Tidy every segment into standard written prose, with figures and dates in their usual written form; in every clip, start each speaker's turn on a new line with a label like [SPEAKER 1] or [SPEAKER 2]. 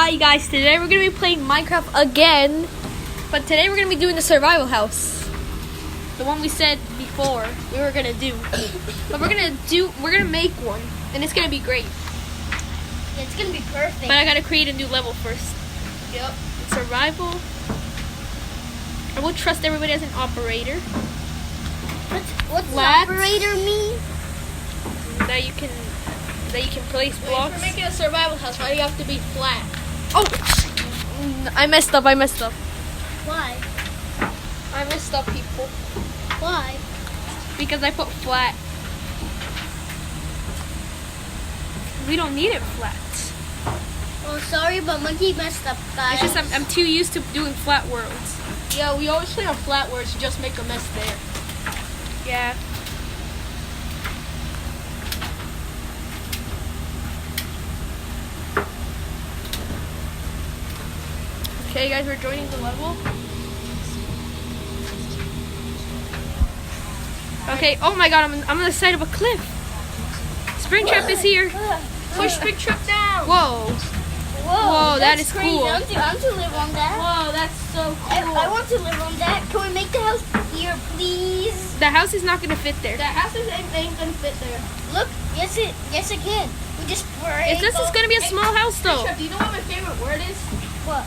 [SPEAKER 1] Hi guys, today we're going to be playing Minecraft again, but today we're going to be doing the survival house. The one we said before we were going to do. But we're going to make one, and it's going to be great.
[SPEAKER 2] Yeah, it's going to be perfect.
[SPEAKER 1] But I got to create a new level first.
[SPEAKER 2] Yep.
[SPEAKER 1] Survival. I will trust everybody as an operator.
[SPEAKER 2] What's operator mean?
[SPEAKER 1] That you can place blocks.
[SPEAKER 2] If we're making a survival house, why do you have to be flat?
[SPEAKER 1] Oh! I messed up.
[SPEAKER 2] Why?
[SPEAKER 1] I messed up, people.
[SPEAKER 2] Why?
[SPEAKER 1] Because I put flat. We don't need it flat.
[SPEAKER 2] Well, sorry, but Monkey messed up, guys.
[SPEAKER 1] It's just I'm too used to doing flat worlds.
[SPEAKER 2] Yeah, we always play on flat worlds to just make a mess there.
[SPEAKER 1] Yeah. Okay, guys, we're joining the level. Okay. Oh my God, I'm on the side of a cliff. Springtrap is here.
[SPEAKER 2] Push Springtrap down.
[SPEAKER 1] Whoa. Whoa, that is
[SPEAKER 2] crazy.
[SPEAKER 1] cool.
[SPEAKER 2] I want to live on that.
[SPEAKER 1] Whoa, that's so cool.
[SPEAKER 2] I want to live on that. Can we make the house here, please?
[SPEAKER 1] The house is not gonna fit there.
[SPEAKER 2] The house ain't gonna fit there. Look, yes it can. We just break.
[SPEAKER 1] This is gonna be a small house though.
[SPEAKER 2] Springtrap, do you know what my favorite word is? What?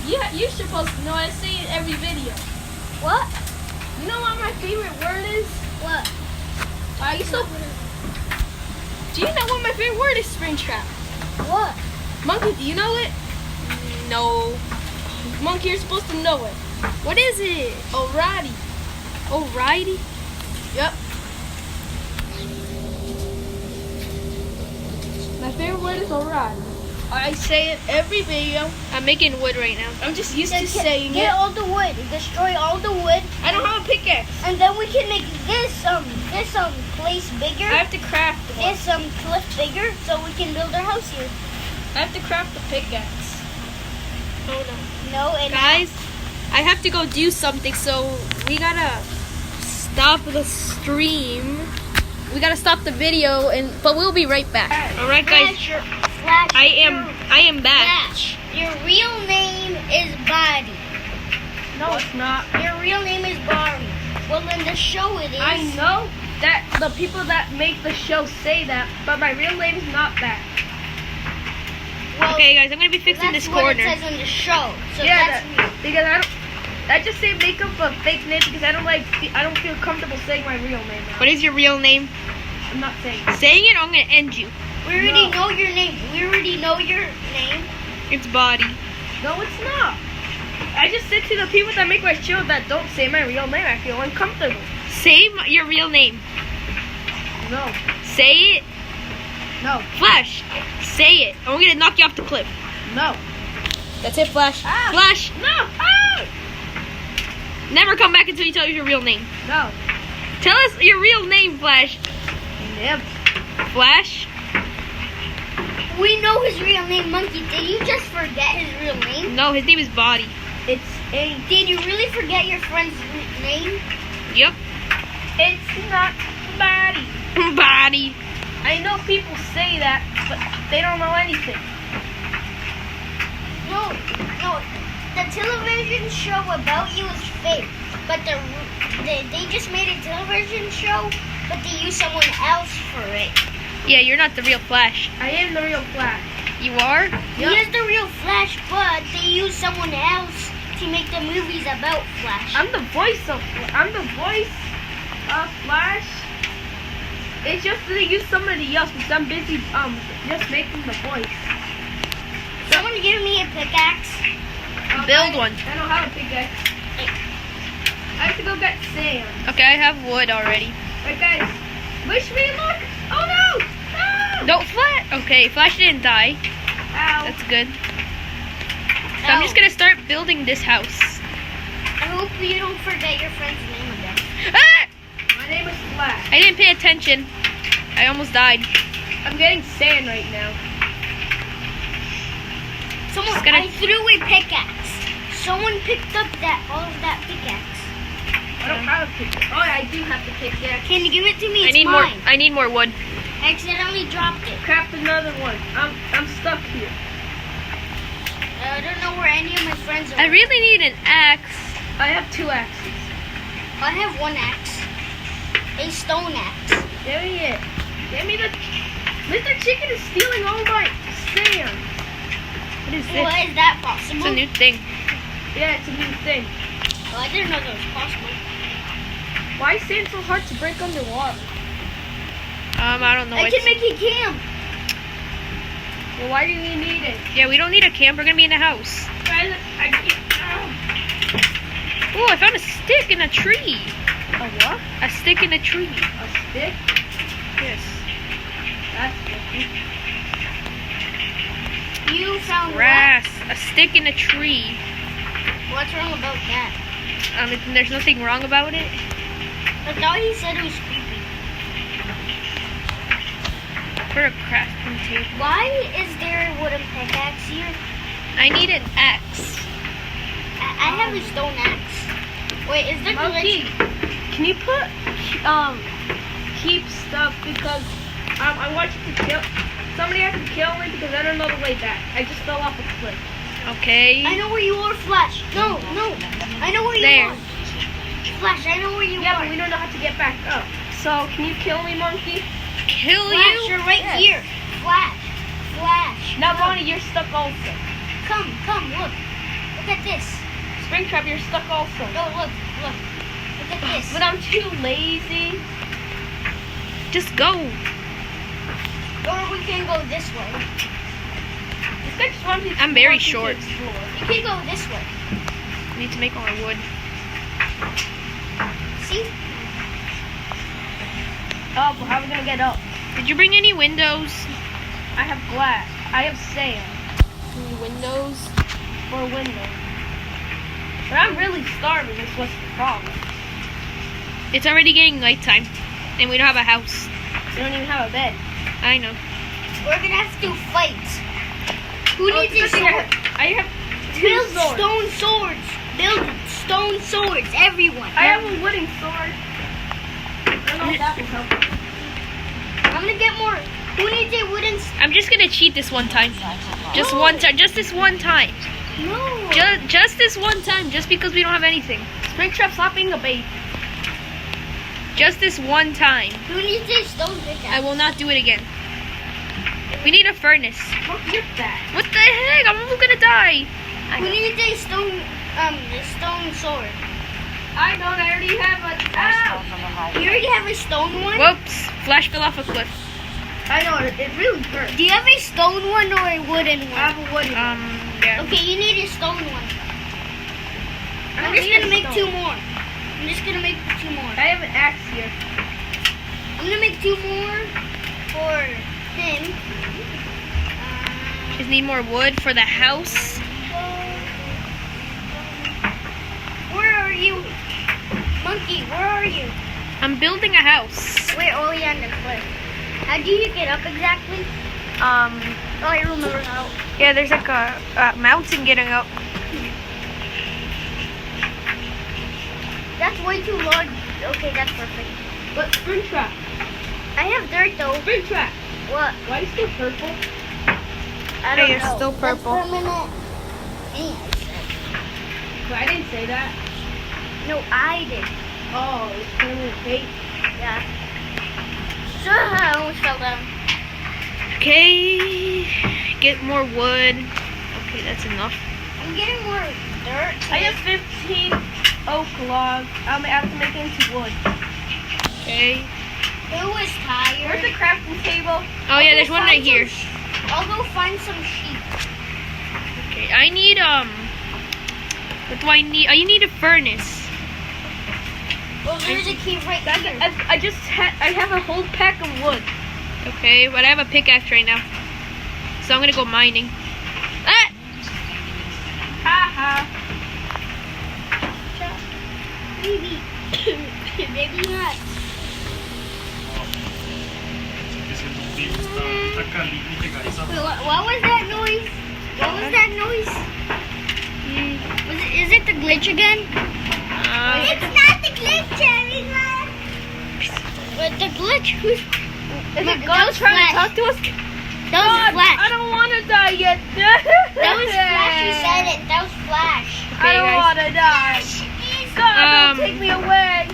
[SPEAKER 2] Yeah, you're supposed to know. I say it in every video. What? You know what my favorite word is? What? Are you so?
[SPEAKER 1] Do you know what my favorite word is, Springtrap?
[SPEAKER 2] What?
[SPEAKER 1] Monkey, do you know it? No. Monkey, you're supposed to know it. What is it? Alrighty. Alrighty?
[SPEAKER 2] Yep. My favorite word is alrighty. I say it every video.
[SPEAKER 1] I'm making wood right now.
[SPEAKER 2] I'm just used to saying it.
[SPEAKER 3] Get all the wood. Destroy all the wood.
[SPEAKER 2] I don't have a pickaxe.
[SPEAKER 3] And then we can make this place bigger.
[SPEAKER 2] I have to craft one.
[SPEAKER 3] This cliff bigger, so we can build our house here.
[SPEAKER 2] I have to craft the pickaxe.
[SPEAKER 1] Oh no.
[SPEAKER 3] No, and
[SPEAKER 1] Guys, I have to go do something, so we gotta stop the stream. We gotta stop the video, but we'll be right back. Alright guys,
[SPEAKER 3] Flash,
[SPEAKER 1] I am back.
[SPEAKER 3] Flash, your real name is Body.
[SPEAKER 2] No, it's not.
[SPEAKER 3] Your real name is Barry. Well, in the show it is.
[SPEAKER 2] I know that the people that make the show say that, but my real name is not that.
[SPEAKER 3] Well,
[SPEAKER 1] Okay guys, I'm gonna be fixing this corner.
[SPEAKER 3] That's what it says in the show. So
[SPEAKER 2] Yeah,
[SPEAKER 3] that's
[SPEAKER 2] because I just say make up a fake name because I don't feel comfortable saying my real name now.
[SPEAKER 1] What is your real name?
[SPEAKER 2] I'm not saying it.
[SPEAKER 1] Saying it, I'm gonna end you.
[SPEAKER 3] we already know your name. We already know your name.
[SPEAKER 1] It's Body.
[SPEAKER 2] No, it's not. I just said to the people that make my show that don't say my real name, I feel uncomfortable.
[SPEAKER 1] Say your real name.
[SPEAKER 2] No.
[SPEAKER 1] Say it.
[SPEAKER 2] No.
[SPEAKER 1] Flash. Say it. I'm gonna knock you off the cliff.
[SPEAKER 2] No.
[SPEAKER 1] That's it, Flash.
[SPEAKER 2] Ah.
[SPEAKER 1] Flash.
[SPEAKER 2] No. Ah!
[SPEAKER 1] Never come back until you tell us your real name.
[SPEAKER 2] No.
[SPEAKER 1] Tell us your real name, Flash.
[SPEAKER 2] Yep.
[SPEAKER 1] Flash.
[SPEAKER 3] We know his real name, Monkey. Did you just forget his real name?
[SPEAKER 1] No, his name is Body.
[SPEAKER 2] It's a.
[SPEAKER 3] Did you really forget your friend's name?
[SPEAKER 1] Yep.
[SPEAKER 2] It's not Body.
[SPEAKER 1] Body.
[SPEAKER 2] I know people say that, but they don't know anything.
[SPEAKER 3] No. The television show about you is fake. But they just made a television show, but they used someone else for it.
[SPEAKER 1] Yeah, you're not the real Flash.
[SPEAKER 2] I am the real Flash.
[SPEAKER 1] You are?
[SPEAKER 3] He is the real Flash, but they used someone else to make the movies about Flash.
[SPEAKER 2] I'm the voice of Flash. It's just that they use somebody else because I'm busy just making the voice.
[SPEAKER 3] Someone give me a pickaxe.
[SPEAKER 1] Build one.
[SPEAKER 2] I don't have a pickaxe. I have to go get sand.
[SPEAKER 1] Okay, I have wood already.
[SPEAKER 2] Right, guys. Wish me luck. Oh no! No!
[SPEAKER 1] Don't Flash. Okay, Flash didn't die.
[SPEAKER 2] Ow.
[SPEAKER 1] That's good. So I'm just gonna start building this house.
[SPEAKER 3] I hope you don't forget your friend's name again.
[SPEAKER 1] Ah!
[SPEAKER 2] My name is Flash.
[SPEAKER 1] I didn't pay attention. I almost died.
[SPEAKER 2] I'm getting sand right now.
[SPEAKER 3] I threw a pickaxe. Someone picked up all of that pickaxe.
[SPEAKER 2] I don't have a pickaxe. Oh, I do have the pickaxe.
[SPEAKER 3] Can you give it to me?
[SPEAKER 1] I
[SPEAKER 3] It's
[SPEAKER 1] need
[SPEAKER 3] mine.
[SPEAKER 1] more. I need more wood.
[SPEAKER 3] I accidentally dropped it.
[SPEAKER 2] Craft another one. I'm stuck here.
[SPEAKER 3] I don't know where any of my friends are.
[SPEAKER 1] I really need an axe.
[SPEAKER 2] I have 2 axes.
[SPEAKER 3] I have 1 axe. A stone axe.
[SPEAKER 2] Give me it. Give me the... Mr. Chicken is stealing all my sand.
[SPEAKER 1] What is this?
[SPEAKER 3] Well, is that possible?
[SPEAKER 1] It's a new thing.
[SPEAKER 2] Yeah, it's a new thing.
[SPEAKER 3] Well, I didn't know that was possible.
[SPEAKER 2] Why is sand so hard to break underwater?
[SPEAKER 1] I don't know.
[SPEAKER 3] I can make a camp.
[SPEAKER 2] Well, why do you need it?
[SPEAKER 1] Yeah, we don't need a camp. We're gonna be in a house.
[SPEAKER 2] I can't...
[SPEAKER 1] Oh, I found a stick in a tree.
[SPEAKER 2] A what?
[SPEAKER 1] A stick in a tree.
[SPEAKER 2] A stick?
[SPEAKER 1] Yes.
[SPEAKER 2] That's sticky.
[SPEAKER 3] You found
[SPEAKER 1] Grass. A stick in a tree.
[SPEAKER 3] what? What's wrong about that?
[SPEAKER 1] There's nothing wrong about it.
[SPEAKER 3] I thought he said it was creepy.
[SPEAKER 1] For a crafting table.
[SPEAKER 3] Why is there a wooden pickaxe here?
[SPEAKER 1] I need an axe.
[SPEAKER 3] I have a stone axe. Wait, is there
[SPEAKER 2] Monkey,
[SPEAKER 3] glitch?
[SPEAKER 2] can you put keep stuff because I want you to kill somebody has to kill me because I don't know the way back. I just fell off a cliff.
[SPEAKER 1] Okay.
[SPEAKER 3] I know where you are, Flash. No. I know where you
[SPEAKER 1] There.
[SPEAKER 3] are. Flash, I know where you
[SPEAKER 2] Yeah,
[SPEAKER 3] are.
[SPEAKER 2] but we don't know how to get back up. So can you kill me, Monkey?
[SPEAKER 1] Kill
[SPEAKER 3] Flash,
[SPEAKER 1] you?
[SPEAKER 3] you're right
[SPEAKER 2] Yes.
[SPEAKER 3] here. Flash.
[SPEAKER 2] Now, Bonnie, you're stuck also.
[SPEAKER 3] Come, look. Look at this.
[SPEAKER 2] Springtrap, you're stuck also.
[SPEAKER 3] No, look. Look at this.
[SPEAKER 2] But I'm too lazy.
[SPEAKER 1] Just go.
[SPEAKER 3] Or we can go this way.
[SPEAKER 2] This guy just wants me to
[SPEAKER 1] I'm very
[SPEAKER 2] want me to
[SPEAKER 1] short.
[SPEAKER 2] explore.
[SPEAKER 3] You can go this way.
[SPEAKER 1] I need to make all my wood.
[SPEAKER 3] See?
[SPEAKER 2] Oh, but how are we gonna get up?
[SPEAKER 1] Did you bring any windows?
[SPEAKER 2] I have glass. I have sand
[SPEAKER 1] Any windows?
[SPEAKER 2] for a window. But I'm really starving. Is what's the problem.
[SPEAKER 1] It's already getting nighttime, and we don't have a house.
[SPEAKER 2] We don't even have a bed.
[SPEAKER 1] I know.
[SPEAKER 3] We're gonna have to fight. Who
[SPEAKER 2] Oh,
[SPEAKER 3] needs
[SPEAKER 2] it's
[SPEAKER 3] a
[SPEAKER 2] a good thing
[SPEAKER 3] sword?
[SPEAKER 2] I have 2
[SPEAKER 3] Build
[SPEAKER 2] swords.
[SPEAKER 3] stone swords. Build stone swords, everyone.
[SPEAKER 2] I have a wooden sword. I don't know if that will help.
[SPEAKER 3] I'm gonna get more. Who needs a wooden?
[SPEAKER 1] I'm just gonna cheat this one time. Just one time. Just this one time.
[SPEAKER 3] No.
[SPEAKER 1] Just this one time. Just because we don't have anything.
[SPEAKER 2] Springtrap, stop being a bait.
[SPEAKER 1] Just this one time.
[SPEAKER 3] Who needs a stone pickaxe?
[SPEAKER 1] I will not do it again. We need a furnace.
[SPEAKER 2] Look at that.
[SPEAKER 1] What the heck? I'm almost gonna die.
[SPEAKER 3] Who needs a stone sword?
[SPEAKER 2] I don't. I already have a. Ow!
[SPEAKER 3] You already have a stone one?
[SPEAKER 1] Whoops. Flash fell off a cliff.
[SPEAKER 2] I know. It really hurts.
[SPEAKER 3] Do you have a stone one or a wooden
[SPEAKER 2] I
[SPEAKER 3] one?
[SPEAKER 2] have a wooden.
[SPEAKER 1] Yeah.
[SPEAKER 3] Okay, you need a stone one.
[SPEAKER 2] I
[SPEAKER 3] I'm
[SPEAKER 2] don't
[SPEAKER 3] just
[SPEAKER 2] need a
[SPEAKER 3] gonna make
[SPEAKER 2] stone.
[SPEAKER 3] 2 more. I'm just gonna make 2 more.
[SPEAKER 2] I have an axe here.
[SPEAKER 3] I'm gonna make 2 more for him.
[SPEAKER 1] Just need more wood for the house.
[SPEAKER 3] Where are you? Monkey, where are you?
[SPEAKER 1] I'm building a house.
[SPEAKER 3] We're only on the cliff. How do you get up exactly? Oh, I remember now.
[SPEAKER 1] Yeah, there's like a mountain getting up.
[SPEAKER 3] That's way too large. Okay, that's perfect.
[SPEAKER 2] But Springtrap.
[SPEAKER 3] I have dirt though.
[SPEAKER 2] Springtrap.
[SPEAKER 3] What?
[SPEAKER 2] Why is it purple?
[SPEAKER 3] I don't
[SPEAKER 1] Hey, you're
[SPEAKER 3] know.
[SPEAKER 1] still
[SPEAKER 3] That's
[SPEAKER 1] purple.
[SPEAKER 3] permanent. Hey, I said.
[SPEAKER 2] But I didn't say that.
[SPEAKER 3] No, I did.
[SPEAKER 2] Oh, it's permanent bait.
[SPEAKER 3] Yeah. So I almost fell down.
[SPEAKER 1] Okay. Get more wood. Okay, that's enough.
[SPEAKER 3] I'm getting more dirt.
[SPEAKER 2] I have 15 oak logs. I have to make it into wood.
[SPEAKER 1] Okay.
[SPEAKER 3] Who was tired?
[SPEAKER 2] Where's the crafting table?
[SPEAKER 1] Oh yeah, there's one right here.
[SPEAKER 3] I'll go find some sheep.
[SPEAKER 1] Okay, I need what do I need? I need a furnace.
[SPEAKER 3] Well, there's a key right here.
[SPEAKER 2] I have a whole pack of wood.
[SPEAKER 1] Okay, but I have a pickaxe right now. So I'm gonna go mining. Ah!
[SPEAKER 2] Ha
[SPEAKER 3] Baby. Baby nuts. Wait, what was that noise? What was that noise? Is it the glitch again? It's not the glitch, everyone. But the glitch, who's...
[SPEAKER 2] Is it God trying to talk to us?
[SPEAKER 3] That was
[SPEAKER 2] God,
[SPEAKER 3] Flash.
[SPEAKER 2] I don't want to die yet.
[SPEAKER 3] That was Flash who said it. That was Flash.
[SPEAKER 2] I don't
[SPEAKER 1] guys.
[SPEAKER 2] want to die. God, don't take me away.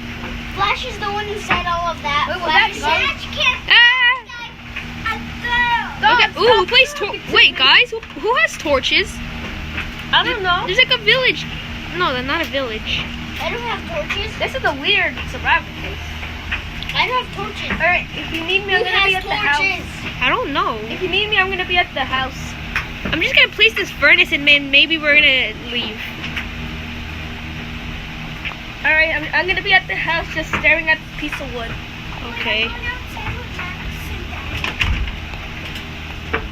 [SPEAKER 3] Flash is the one who said all of that.
[SPEAKER 2] Wait, was that
[SPEAKER 3] Flash can't.
[SPEAKER 1] Okay. Ooh, who plays wait, guys, who has torches?
[SPEAKER 2] I don't know.
[SPEAKER 1] There's like a village. No, they're not a village.
[SPEAKER 3] I don't have torches.
[SPEAKER 2] This is a weird survival case.
[SPEAKER 3] I don't have torches.
[SPEAKER 2] All right, if you need me, I'm
[SPEAKER 3] Who
[SPEAKER 2] gonna be
[SPEAKER 3] has
[SPEAKER 2] at the house.
[SPEAKER 3] torches?
[SPEAKER 1] I don't know.
[SPEAKER 2] If you need me, I'm gonna be at the house.
[SPEAKER 1] I'm just gonna place this furnace and then maybe we're gonna leave.
[SPEAKER 2] All right, I'm gonna be at the house just staring at this piece of wood.
[SPEAKER 1] Okay.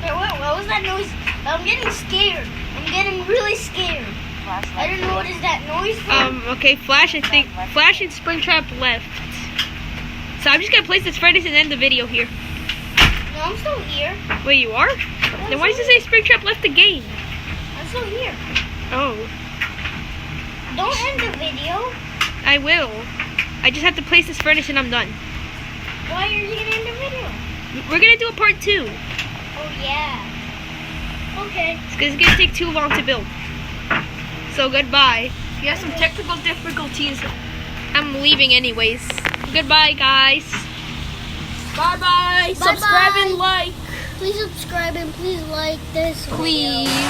[SPEAKER 3] Wait, what was that noise? I'm getting scared. I'm getting really scared. I don't know what is that noise from.
[SPEAKER 1] Okay, Flash and Springtrap left. So I'm just gonna place this furnace and end the video here.
[SPEAKER 3] No, I'm still here.
[SPEAKER 1] Wait, you are? Then why does it say Springtrap left the game?
[SPEAKER 3] I'm still here.
[SPEAKER 1] Oh,
[SPEAKER 3] Don't end the video.
[SPEAKER 1] I will. I just have to place this furnace and I'm done.
[SPEAKER 3] Why are you gonna end the video?
[SPEAKER 1] We're gonna do a part 2.
[SPEAKER 3] Oh yeah. Okay.
[SPEAKER 1] It's gonna take too long to build. So goodbye. If you have some technical difficulties, I'm leaving anyways. Goodbye, guys.
[SPEAKER 2] Bye bye. Subscribe and like.
[SPEAKER 3] Please subscribe and please like this video.
[SPEAKER 1] Please.